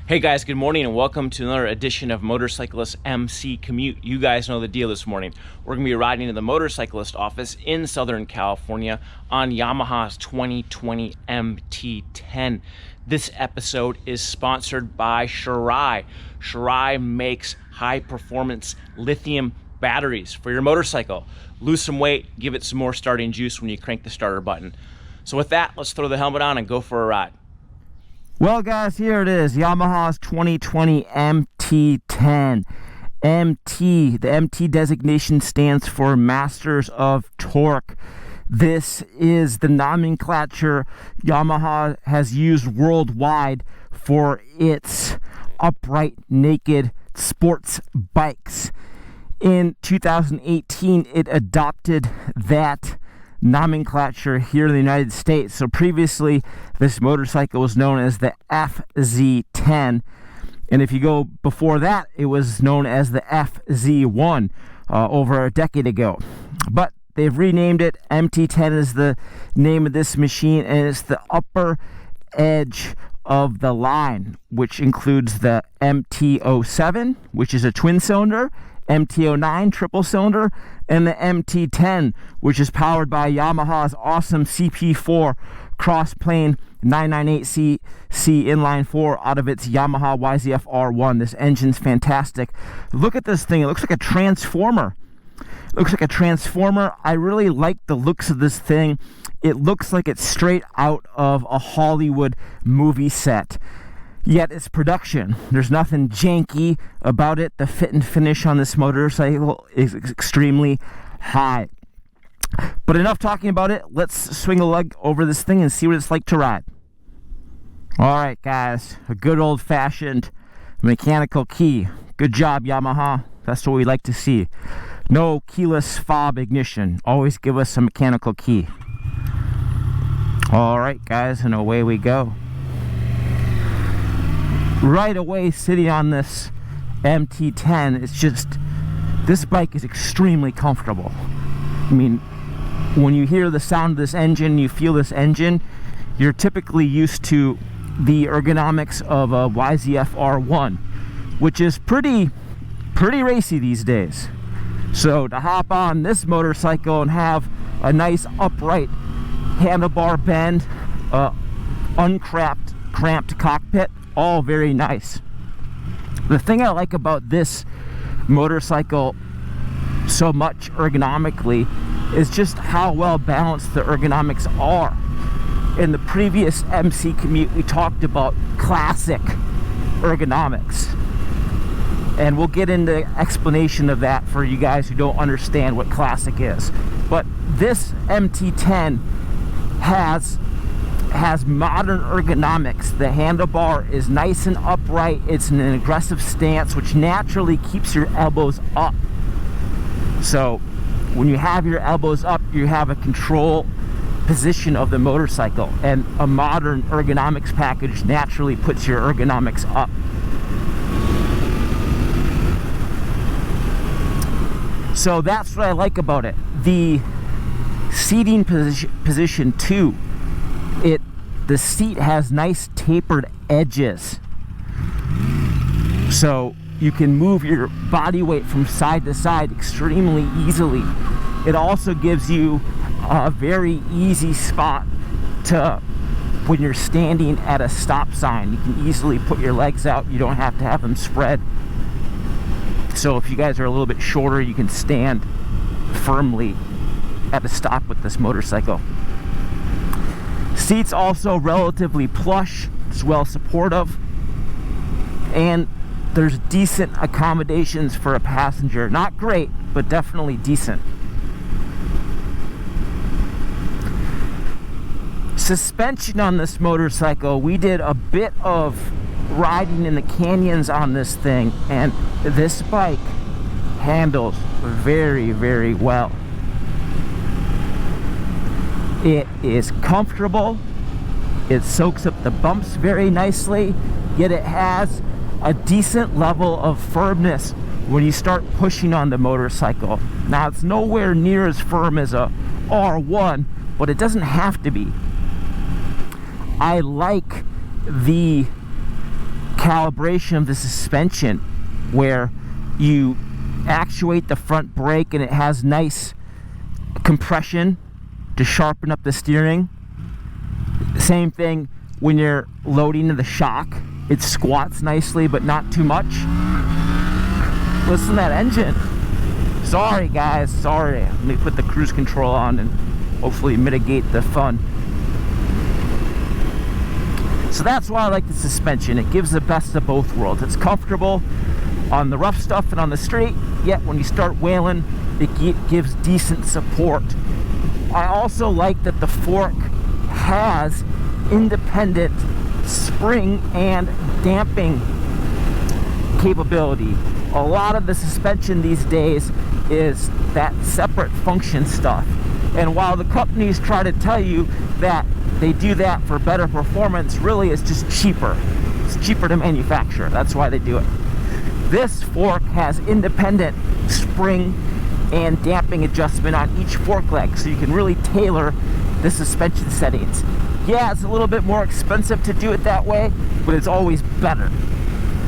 Hey guys, good morning and welcome to another edition of Motorcyclist MC Commute. You guys know the deal this morning. We're going to be riding to the motorcyclist office in Southern California on Yamaha's 2020 MT-10. This episode is sponsored by Shirai. Shirai makes high-performance lithium batteries for your motorcycle. Lose some weight, give it some more starting juice when you crank the starter button. So with that, let's throw the helmet on and go for a ride. Well guys, here it is, Yamaha's 2020 MT-10. MT, the MT designation stands for Masters of Torque. This is the nomenclature Yamaha has used worldwide for its upright naked sports bikes. In 2018, it adopted that nomenclature here in the United States. So previously, this motorcycle was known as the FZ10, and if you go before that, it was known as the FZ1 over a decade ago. But they've renamed it. MT-10 is the name of this machine, and it's the upper edge of the line, which includes the MT-07, which is a twin cylinder, MT-09 triple cylinder, and the MT-10, which is powered by Yamaha's awesome CP4 cross-plane 998cc inline 4 out of its Yamaha YZF-R1. This engine's fantastic. Look at this thing. It looks like a transformer. I really like the looks of this thing. It looks like it's straight out of a Hollywood movie set. Yet it's production. There's nothing janky about it. The fit and finish on this motorcycle is extremely high. But enough talking about it. Let's swing a leg over this thing and see what it's like to ride. Alright guys, a good old-fashioned mechanical key. Good job, Yamaha. That's what we like to see. No keyless fob ignition. Always give us a mechanical key. Alright guys, and away we go. Right away, sitting on this MT-10, it's just, this bike is extremely comfortable. I mean, when you hear the sound of this engine, you feel this engine, you're typically used to the ergonomics of a YZF-R1, which is pretty racy these days. So to hop on this motorcycle and have a nice upright handlebar bend, cramped cockpit, all very nice. The thing I like about this motorcycle so much ergonomically is just how well balanced the ergonomics are. In the previous MC Commute, we talked about classic ergonomics, and we'll get into explanation of that for you guys who don't understand what classic is. But this MT-10 has modern ergonomics. The handlebar is nice and upright. It's in an aggressive stance, which naturally keeps your elbows up. So when you have your elbows up, you have a control position of the motorcycle, and a modern ergonomics package naturally puts your ergonomics up. So that's what I like about it. The seating position too. The seat has nice tapered edges, so you can move your body weight from side to side extremely easily. It also gives you a very easy spot to, when you're standing at a stop sign, you can easily put your legs out. You don't have to have them spread. So if you guys are a little bit shorter, you can stand firmly at a stop with this motorcycle. Seats also relatively plush. It's well supportive, and there's decent accommodations for a passenger. Not great, but definitely decent. Suspension on this motorcycle, we did a bit of riding in the canyons on this thing, and this bike handles very, very well. It is comfortable, it soaks up the bumps very nicely, yet it has a decent level of firmness when you start pushing on the motorcycle. Now, it's nowhere near as firm as a R1, but it doesn't have to be. I like the calibration of the suspension, where you actuate the front brake and it has nice compression to sharpen up the steering. Same thing when you're loading in the shock. It squats nicely, but not too much. Listen to that engine. Sorry guys, sorry. Let me put the cruise control on and hopefully mitigate the fun. So that's why I like the suspension. It gives the best of both worlds. It's comfortable on the rough stuff and on the street, yet when you start whaling, it gives decent support. I also like that the fork has independent spring and damping capability. A lot of the suspension these days is that separate function stuff, and while the companies try to tell you that they do that for better performance, really it's just cheaper. It's cheaper to manufacture. That's why they do it. This fork has independent spring and damping adjustment on each fork leg, so you can really tailor the suspension settings. Yeah, it's a little bit more expensive to do it that way, but it's always better,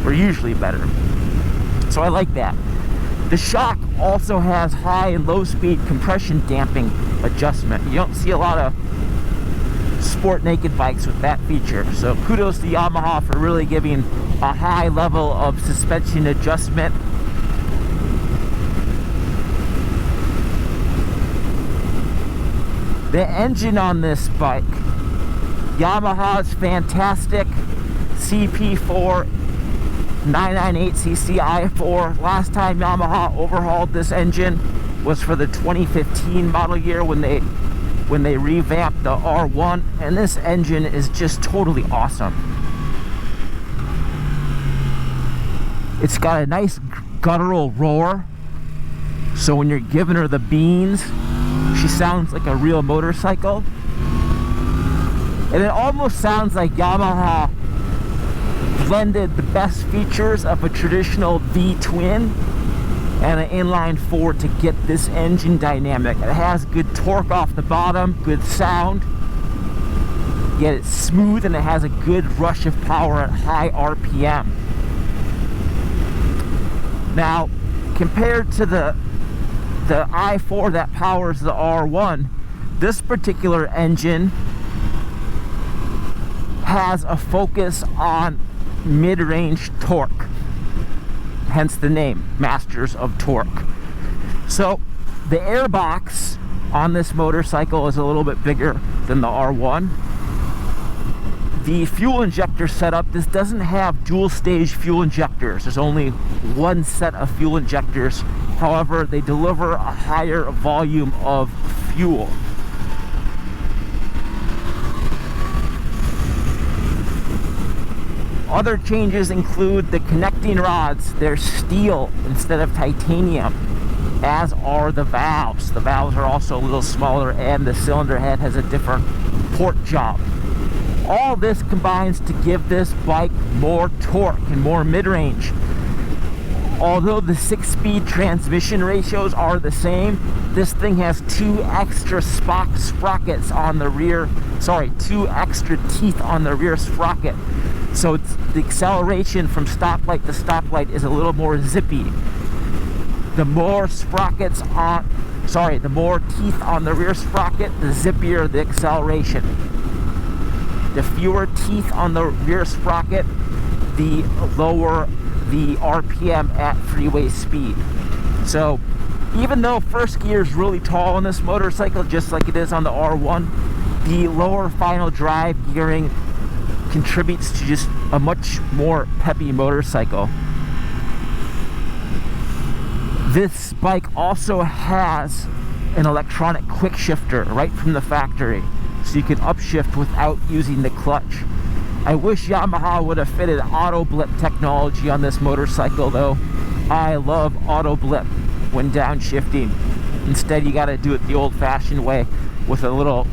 or usually better. So I like that. The shock also has high and low speed compression damping adjustment. You don't see a lot of sport naked bikes with that feature. So kudos to Yamaha for really giving a high level of suspension adjustment. The engine on this bike, Yamaha's fantastic CP4 998cc i4. Last time Yamaha overhauled this engine was for the 2015 model year when they revamped the R1, and this engine is just totally awesome. It's got a nice guttural roar, so when you're giving her the beans, she sounds like a real motorcycle. And it almost sounds like Yamaha blended the best features of a traditional V-twin and an inline four to get this engine dynamic. It has good torque off the bottom, good sound, yet it's smooth and it has a good rush of power at high RPM. Now, compared to the i4 that powers the R1, this particular engine has a focus on mid-range torque, hence the name, Masters of Torque. So the airbox on this motorcycle is a little bit bigger than the R1. The fuel injector setup, this doesn't have dual stage fuel injectors. There's only one set of fuel injectors. However, they deliver a higher volume of fuel. Other changes include the connecting rods. They're steel instead of titanium, as are the valves. The valves are also a little smaller, and the cylinder head has a different port job. All this combines to give this bike more torque and more mid-range. Although the 6-speed transmission ratios are the same, this thing has two extra sprockets on the rear, two extra teeth on the rear sprocket. So the acceleration from stoplight to stoplight is a little more zippy. The more sprockets on, the more teeth on the rear sprocket, the zippier the acceleration. The fewer teeth on the rear sprocket, the lower the RPM at freeway speed. So even though first gear is really tall on this motorcycle, just like it is on the R1, the lower final drive gearing contributes to just a much more peppy motorcycle. This bike also has an electronic quick shifter right from the factory, so you can upshift without using the clutch. I wish Yamaha would have fitted auto blip technology on this motorcycle though. I love auto blip when downshifting. Instead, you got to do it the old-fashioned way with a little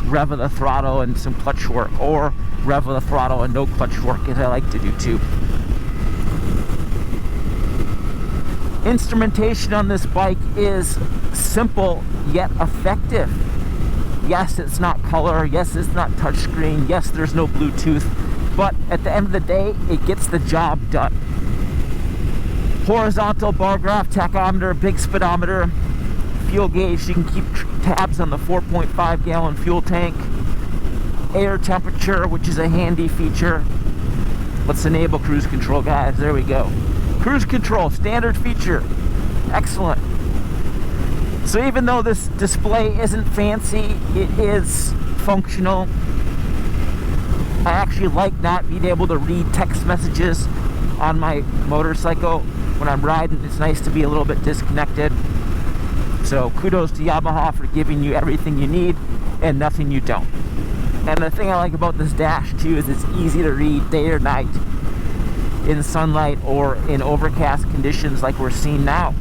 rev of the throttle and some clutch work, or rev of the throttle and no clutch work, as I like to do too. Instrumentation on this bike is simple yet effective. Yes, it's not color. Yes, it's not touchscreen. Yes, there's no Bluetooth. but at the end of the day, it gets the job done. Horizontal bar graph, tachometer, big speedometer, fuel gauge, so you can keep tabs on the 4.5 gallon fuel tank, air temperature, which is a handy feature. Let's enable cruise control, guys. There we go. Cruise control, standard feature. Excellent. So even though this display isn't fancy, it is functional. I actually like not being able to read text messages on my motorcycle when I'm riding. It's nice to be a little bit disconnected. So kudos to Yamaha for giving you everything you need and nothing you don't. And the thing I like about this dash too is it's easy to read day or night, in sunlight or in overcast conditions like we're seeing now.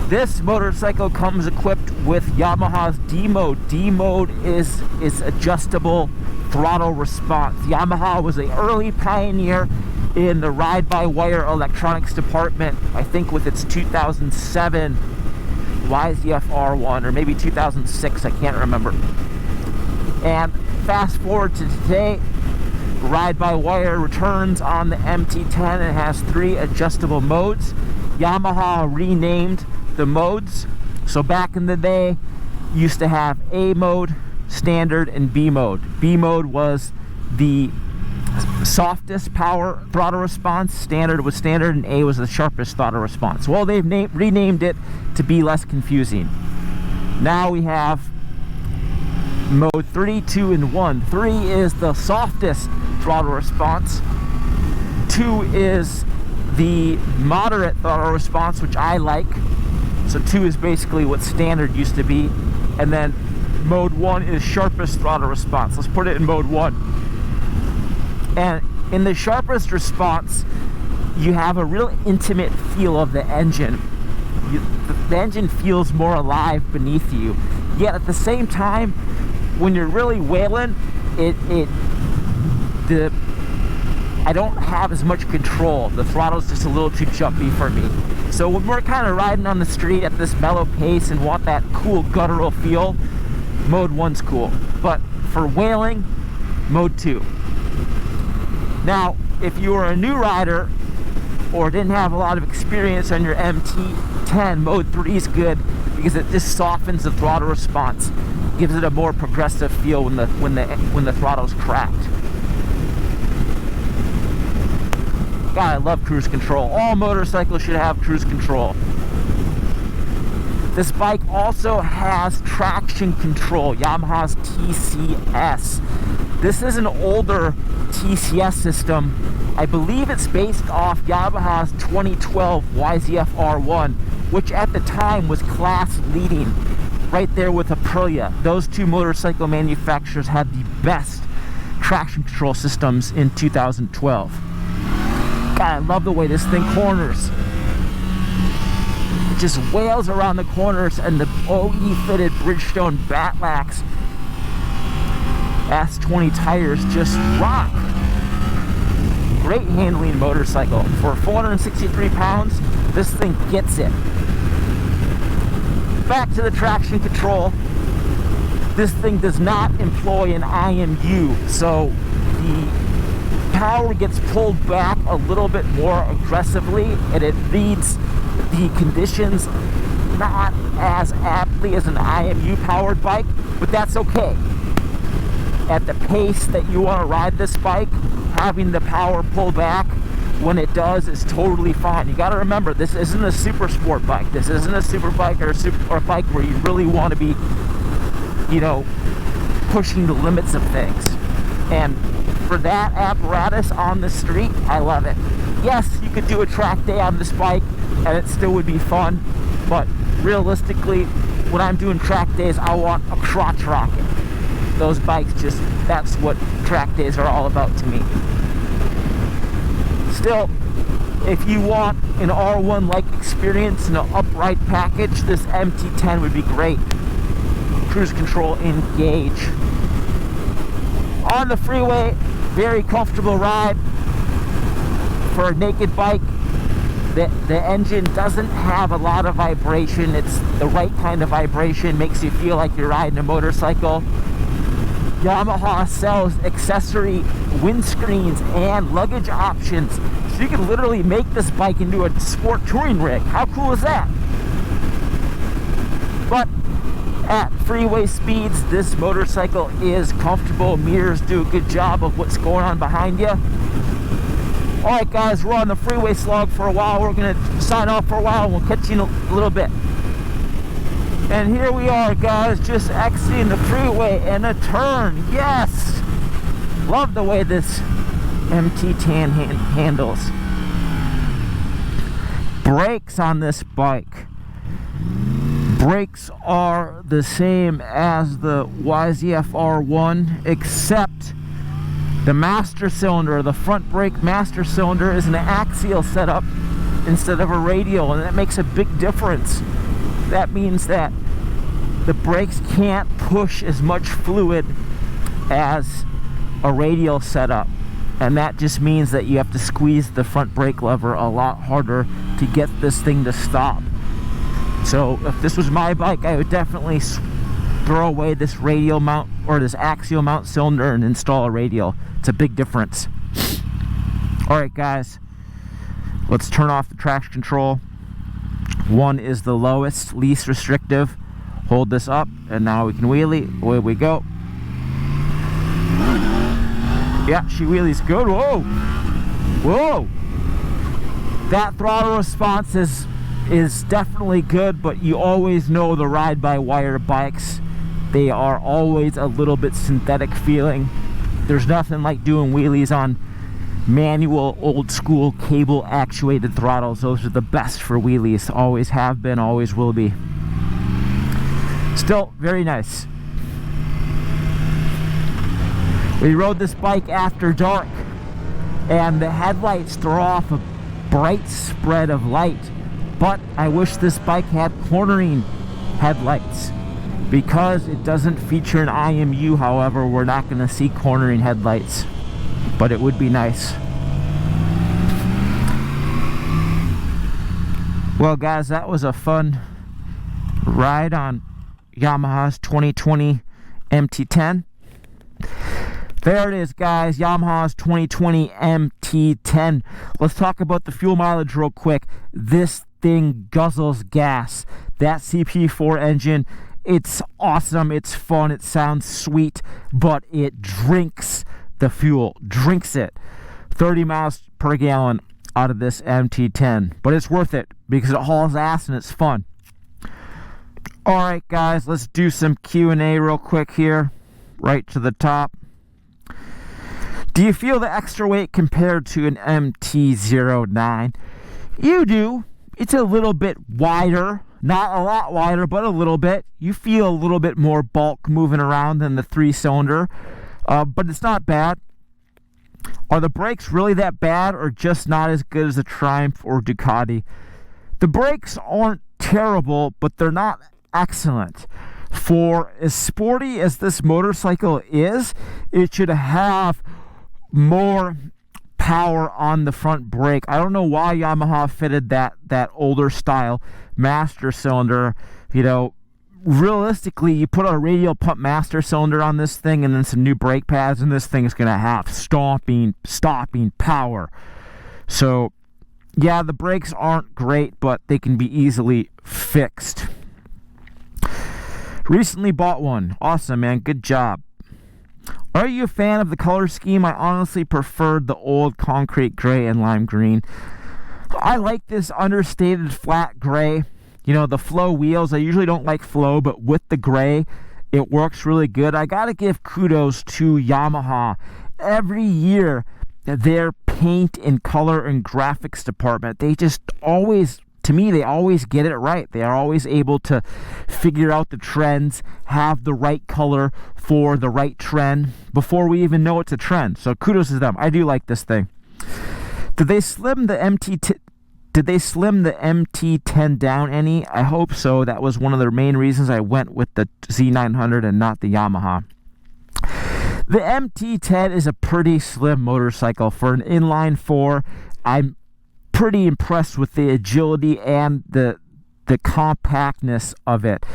This motorcycle comes equipped with Yamaha's D mode. D mode is adjustable throttle response. Yamaha was an early pioneer in the ride-by-wire electronics department, I think with its 2007 YZF-R1, or maybe 2006, I can't remember. And fast forward to today, ride-by-wire returns on the MT-10 and has 3 adjustable modes. Yamaha renamed the modes. So back in the day, you used to have A mode, standard, and B mode. B mode was the softest power throttle response, standard was standard, and A was the sharpest throttle response. Well, they've renamed it to be less confusing. Now we have mode 3, 2, and 1. 3 is the softest throttle response. 2 is the moderate throttle response, which I like. So 2 is basically what standard used to be. And then mode 1 is sharpest throttle response. Let's put it in mode 1. And in the sharpest response, you have a real intimate feel of the engine. The engine feels more alive beneath you. Yet at the same time, when you're really wailing, I don't have as much control. The throttle's just a little too jumpy for me. So when we're kind of riding on the street at this mellow pace and want that cool guttural feel, mode 1's cool. But for wailing, mode 2. Now, if you were a new rider or didn't have a lot of experience on your MT-10, mode 3 is good because it just softens the throttle response, gives it a more progressive feel when the throttle's cracked. God, I love cruise control. All motorcycles should have cruise control. This bike also has traction control, Yamaha's TCS. This is an older TCS system. I believe it's based off Yamaha's 2012 YZF-R1, which at the time was class leading, right there with Aprilia. Those two motorcycle manufacturers had the best traction control systems in 2012. God, I love the way this thing corners. It just wails around the corners, and the OE-fitted Bridgestone Battlax S20 tires just rock. Great handling motorcycle. For 463 pounds, this thing gets it. Back to the traction control. This thing does not employ an IMU, so the power gets pulled back a little bit more aggressively, and it reads the conditions not as aptly as an IMU powered bike, but that's okay. At the pace that you want to ride this bike, having the power pull back when it does is totally fine. You got to remember, this isn't a super sport bike. This isn't a super bike or a bike where you really want to be, you know, pushing the limits of things. And for that apparatus on the street, I love it. Yes, you could do a track day on this bike and it still would be fun, but realistically, when I'm doing track days, I want a crotch rocket. Those bikes just, that's what track days are all about to me. Still, if you want an R1-like experience in an upright package, this MT-10 would be great. Cruise control engage. On the freeway, very comfortable ride. For a naked bike, the engine doesn't have a lot of vibration. It's the right kind of vibration, makes you feel like you're riding a motorcycle. Yamaha sells accessory windscreens and luggage options, so you can literally make this bike into a sport touring rig. How cool is that? But at freeway speeds, this motorcycle is comfortable. Mirrors do a good job of what's going on behind you. Alright guys, we're on the freeway slog for a while. We're going to sign off for a while and we'll catch you in a little bit. And here we are, guys, just exiting the freeway and a turn. Yes! Love the way this MT-10 handles. Brakes on this bike. Brakes are the same as the YZF-R1, except the master cylinder, the front brake master cylinder, is an axial setup instead of a radial, and that makes a big difference. That means that the brakes can't push as much fluid as a radial setup, and that just means that you have to squeeze the front brake lever a lot harder to get this thing to stop. So if this was my bike, I would definitely throw away this radial mount or this axial mount cylinder and install a radial. It's a big difference. Alright guys, let's turn off the traction control. 1 is the lowest, least restrictive. Hold this up and now we can wheelie. Away we go. Yeah, she wheelies good. Whoa! Whoa! That throttle response is definitely good, but you always know the ride-by-wire bikes. They are always a little bit synthetic feeling. There's nothing like doing wheelies on manual, old-school, cable-actuated throttles. Those are the best for wheelies. Always have been, always will be. Still, very nice. We rode this bike after dark, and the headlights throw off a bright spread of light. But I wish this bike had cornering headlights. Because it doesn't feature an IMU, however, we're not going to see cornering headlights. But it would be nice. Well guys, that was a fun ride on Yamaha's 2020 MT-10. There it is, guys, Yamaha's 2020 MT-10. Let's talk about the fuel mileage real quick. This thing guzzles gas. That CP4 engine, it's awesome, it's fun, it sounds sweet, but it drinks the fuel, drinks it. 30 miles per gallon out of this MT-10, but it's worth it because it hauls ass and it's fun. Alright guys, let's do some Q&A real quick here, right to the top. Do you feel the extra weight compared to an MT-09? You do. It's a little bit wider, not a lot wider, but a little bit. You feel a little bit more bulk moving around than the 3-cylinder, but it's not bad. Are the brakes really that bad or just not as good as the Triumph or Ducati? The brakes aren't terrible, but they're not excellent. For as sporty as this motorcycle is, it should have more power on the front brake. I don't know why Yamaha fitted that older style master cylinder. You know, realistically, you put a radial pump master cylinder on this thing and then some new brake pads, and this thing is going to have stopping power. So yeah, the brakes aren't great, but they can be easily fixed. Recently bought one. Awesome, man, good job. Are you a fan of the color scheme? I honestly preferred the old concrete gray and lime green. I like this understated flat gray. You know, the flow wheels, I usually don't like flow, but with the gray, it works really good. I gotta give kudos to Yamaha. Every year, their paint and color and graphics department, they just always, to me, they always get it right. They are always able to figure out the trends, have the right color for the right trend before we even know it's a trend. So kudos to them. I do like this thing. Did they slim the MT-10 down any? I hope so. That was one of the main reasons I went with the Z900 and not the Yamaha. The MT-10 is a pretty slim motorcycle. For an inline 4, I'm pretty impressed with the agility and the compactness of it.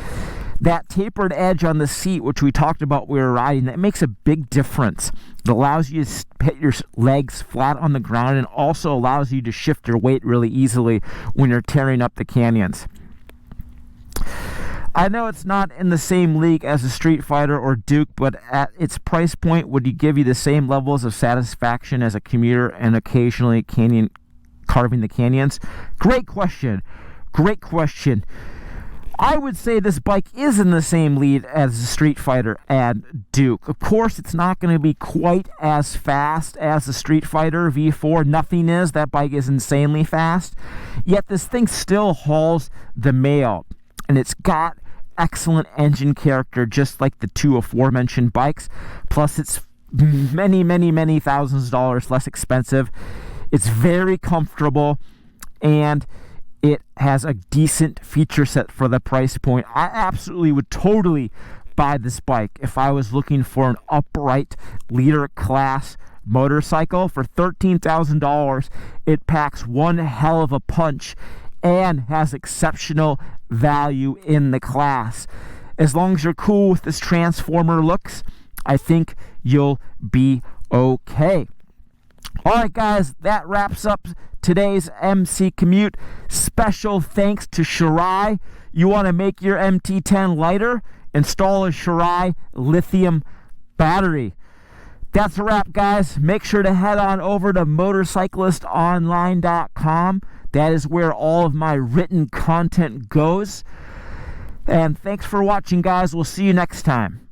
That tapered edge on the seat, which we talked about when we were riding, that makes a big difference. It allows you to hit your legs flat on the ground and also allows you to shift your weight really easily when you're tearing up the canyons. I know it's not in the same league as a Street Fighter or Duke, but at its price point, would you give you the same levels of satisfaction as a commuter and occasionally carving the canyons? Great question. Great question. I would say this bike is in the same league as the Street Fighter and Duke. Of course, it's not going to be quite as fast as the Street Fighter V4. Nothing is. That bike is insanely fast. Yet this thing still hauls the mail. And it's got excellent engine character, just like the two aforementioned bikes. Plus, it's many thousands of dollars less expensive. It's very comfortable, and it has a decent feature set for the price point. I absolutely would totally buy this bike if I was looking for an upright leader class motorcycle. For $13,000, it packs one hell of a punch and has exceptional value in the class. As long as you're cool with this Transformer looks, I think you'll be okay. All right, guys, that wraps up today's MC Commute. Special thanks to Shirai. You want to make your MT-10 lighter? Install a Shirai lithium battery. That's a wrap, guys. Make sure to head on over to motorcyclistonline.com. That is where all of my written content goes. And thanks for watching, guys. We'll see you next time.